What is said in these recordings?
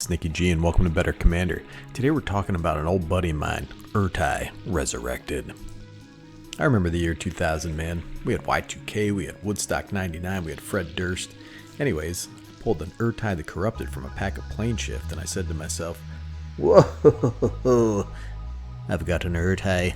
it's Nicky G and welcome to Better Commander. Today we're talking about an old buddy of mine, Ertai, Resurrected. I remember the year 2000, man. We had Y2K, we had Woodstock 99, we had Fred Durst. Anyways, I pulled an Ertai the Corrupted from a pack of Plane Shift and I said to myself, whoa, I've got an Ertai.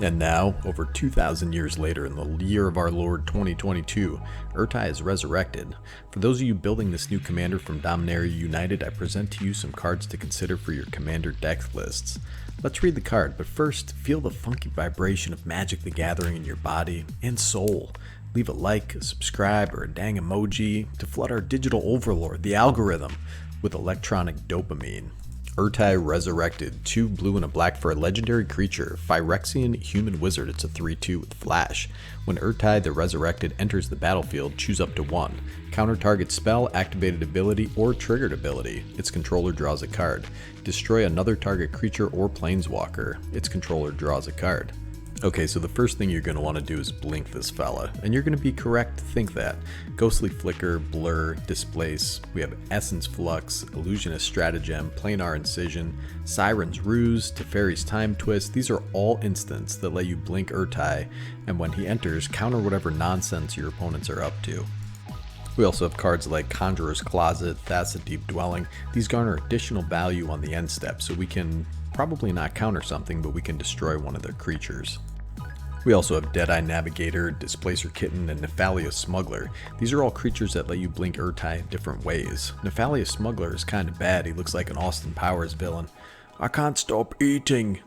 And now, over 2,000 years later, in the year of our Lord 2022, Ertai is resurrected. For those of you building this new commander from Dominaria United, I present to you some cards to consider for your commander deck lists. Let's read the card, but first, feel the funky vibration of Magic the Gathering in your body and soul. Leave a like, a subscribe, or a dang emoji to flood our digital overlord, the algorithm, with electronic dopamine. Ertai Resurrected, 2 blue and a black for a legendary creature, Phyrexian Human Wizard. It's a 3/2 with flash. When Ertai the Resurrected enters the battlefield, choose up to 1. Counter target spell, activated ability, or triggered ability. Its controller draws a card. Destroy another target creature or planeswalker. Its controller draws a card. Okay, so the first thing you're going to want to do is blink this fella, and you're going to be correct to think that. Ghostly Flicker, Blur, Displace, we have Essence Flux, Illusionist Stratagem, Planar Incision, Siren's Ruse, Teferi's Time Twist. These are all instants that let you blink Ertai, and when he enters, counter whatever nonsense your opponents are up to. We also have cards like Conjurer's Closet, Thassa Deep Dwelling. These garner additional value on the end step, so we can probably not counter something, but we can destroy one of their creatures. We also have Deadeye Navigator, Displacer Kitten, and Nephalia Smuggler. These are all creatures that let you blink Ertai in different ways. Nephalia Smuggler is kind of bad. He looks like an Austin Powers villain. I can't stop eating.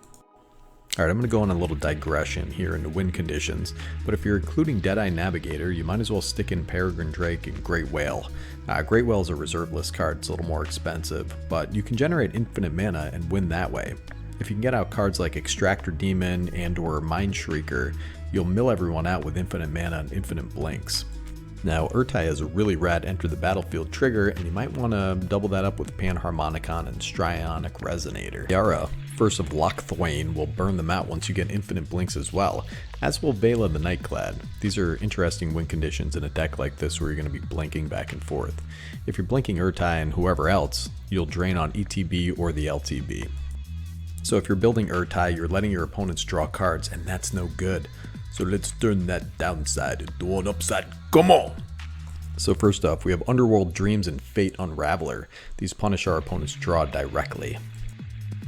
Alright, I'm going to go on a little digression here into win conditions, but if you're including Deadeye Navigator, you might as well stick in Peregrine Drake and Great Whale. Great Whale is a reserve list card, it's a little more expensive, but you can generate infinite mana and win that way. If you can get out cards like Extractor Demon and or Mind Shrieker, you'll mill everyone out with infinite mana and infinite blinks. Now, Ertai has a really rad enter the battlefield trigger, and you might want to double that up with Panharmonicon and Strionic Resonator. Yara, First of Lochthwain, will burn them out once you get infinite blinks as well, as will Vela the Nightclad. These are interesting win conditions in a deck like this where you're going to be blinking back and forth. If you're blinking Ertai and whoever else, you'll drain on ETB or the LTB. So if you're building Ertai, you're letting your opponents draw cards, and that's no good. So let's turn that downside into an upside. Come on! So first off, we have Underworld Dreams and Fate Unraveler. These punish our opponent's draw directly.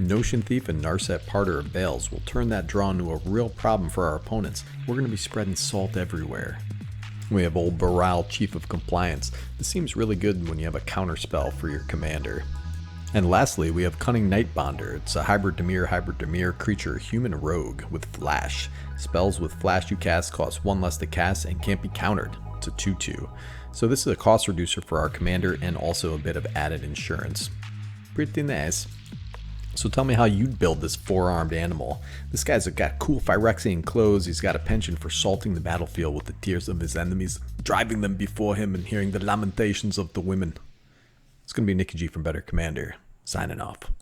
Notion Thief and Narset Parter of Veils will turn that draw into a real problem for our opponents. We're going to be spreading salt everywhere. We have Old Baral, Chief of Compliance. This seems really good when you have a counter spell for your commander. And lastly, we have Cunning Nightbonder. It's a hybrid Dimir creature, human rogue with flash. Spells with flash you cast cost 1 less to cast and can't be countered. It's a 2/2. So this is a cost reducer for our commander and also a bit of added insurance. Pretty nice. So tell me how you'd build this 4-armed animal. This guy's got cool Phyrexian clothes. He's got a penchant for salting the battlefield with the tears of his enemies, driving them before him and hearing the lamentations of the women. It's going to be Nicky G from Better Commander, signing off.